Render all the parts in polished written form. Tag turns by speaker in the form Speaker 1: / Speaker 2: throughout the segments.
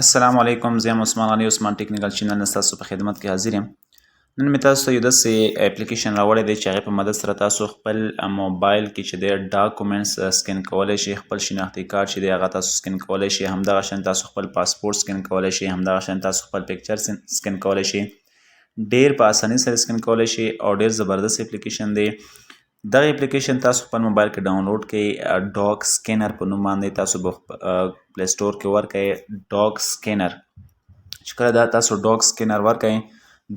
Speaker 1: السلام علیکم، زه یم عثمان غني عثمان ټیکنیکل چینل نه ستاسو په خدمت کې حاضر یم. نن مې تاسو ته یو داسې اپلیکیشن راوړی دی چې هغې په مدد سره تاسو خپل موبایل کې چې دی ډاکومنټس سکین کولی شئ، خپل شناختي کارت چې دی هغه تاسو سکین کولی شئ، همدغه شان تاسو خپل پاسپورټ سکین کولی شئ، همدغه شان تاسو خپل پکچر سکین کولی شئ. ډیر په اسانۍ سره سکین کولی شئ او ډیر زبردست اپلیکیشن دی. دغه اپلیکیشن تاسو خپل موبایل کې ډاونلوډ کړئ. ډاک سکینر په نوم باندې تاسو به پلی سټور کې ورکړئ ډاک سکینر. چې کله دا تاسو ډاک سکینر ورکړئ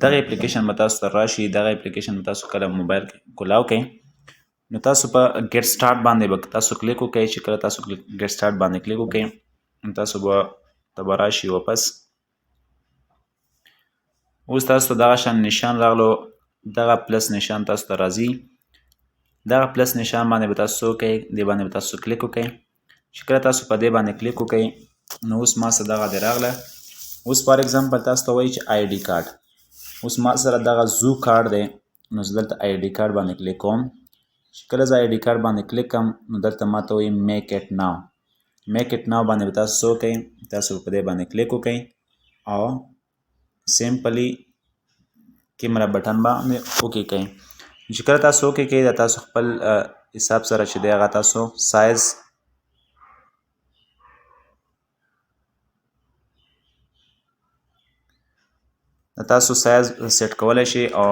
Speaker 1: دغه اپلیکیشن به تاسو ته راشي. دغه اپلیکیشن به تاسو کله موبایل کې کولاو کړئ نو تاسو په ګیټ سټارټ باندې به تاسو کلیک وکړئ. چې کله تاسو ګیټ سټارټ باندې کلیک وکړئ نو تاسو به راشي واپس. اوس تاسو ته دغه شان نشان راغلو، دغه پلس نشان تاسو ته راځي. دغه پلس نشان باندې به تاسو وکړئ، دې باندې به تاسو کلیک وکړئ. چې کله تاسو په دې باندې کلیک وکړئ نو اوس ما سره دغه دې راغله. اوس فار ایگزامپل تاسو ته وایي چې آی ډي کارت. اوس ما سره دغه زو کارت دی نو زه دلته آی ډي کارت باندې کلیک کوم. چې کله زه آی ډي کارت باندې کلیک کوم نو دلته ما ته وایي میک اټ ناو. میک اټ ناو باندې به تاسو څه وکړئ، تاسو په دې باندې کلیک وکړئ او سمپلی کیمرا بټن باندې اوکې کړئ. چې کله تاسو اوکې کړئ دا تاسو خپل حساب سره چې دی هغه تاسو سایز تاسو سایز سیټ کولی شئ او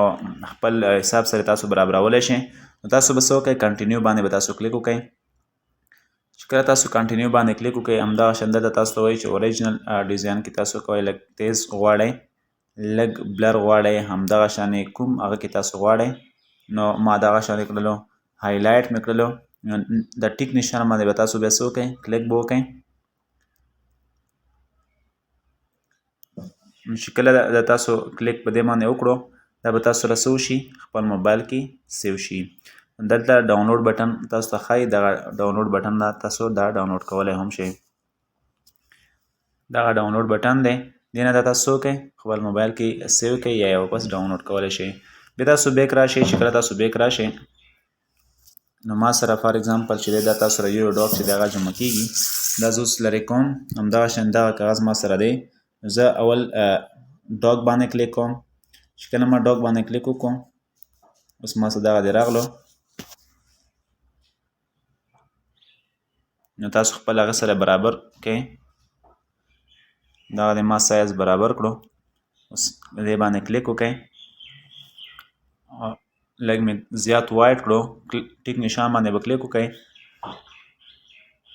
Speaker 1: خپل حساب سره تاسو برابرولی شئ. نو تاسو به څه وکړئ، کنټینیو باندې به تاسو کلیک وکړئ. چې کله تاسو کنټینیو باندې کلیک وکړئ همدغه شان دلته تاسو ته وایي چې اوریجنل ډیزاین کې تاسو کوئ لږ تیز غواړئ، لږ بلر غواړئ، همدغه شان کوم هغه کې تاسو غواړئ. نو ما دغه شان یې کړلو، هایلایټ مې کړلو. د ټیک نشان باندې به تاسو بیا څه وکړئ، کلیک به وکړئ. چې کله د تاسو کلیک په دې باندې وکړو دا به تاسو سره څه وشي، خپل موبایل کې سیو شي. دلته ډاونلوډ بټن تاسو ته ښایي، دغه ډاونلوډ بټن نه تاسو دا ډاونلوډ کولی هم شئ. دغه ډاونلوډ بټن دی، دې نه دا تاسو څه وکړئ، خپل موبایل کې سیو کړئ یا واپس ډاونلوډ کولی شئ. بیا تاسو بیک راشئ. چې کله تاسو بیک راشئ نو ما سره فار ایگزامپل چې دی دا تاسو سره یو ډاک چې دی هغه جمع کېږي، دا زه اوس لرې کوم. همدغه شان دغه کاغذ ما سره دی. زه اول ډاک باندې کلیک کوم. چې کله ما ډاک باندې کلیک وکړم اوس ما څه دغه دی راغلو. نو تاسو خپل هغه سره برابر کړئ. دغه دی ما سایز برابر کړو. اوس دې باندې کلیک وکړئ. لږ مې زیات وایډ کړو، ټیک نشان باندې به کلیک وکړئ.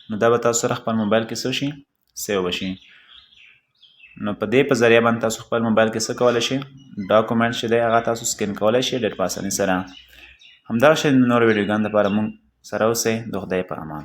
Speaker 1: نو دا به تاسو سره خپل موبایل کې څه شي، سیو به شي. نو په دې په ذریعه باندې تاسو خپل موبایل کې څه کولی شئ، ډاکومنټ چې دی هغه تاسو سکین کولی شئ ډېر په اسانۍ سره. همدغه شی نور ویډیوګانو لپاره موږ سره اوسئ. د خدای په امان.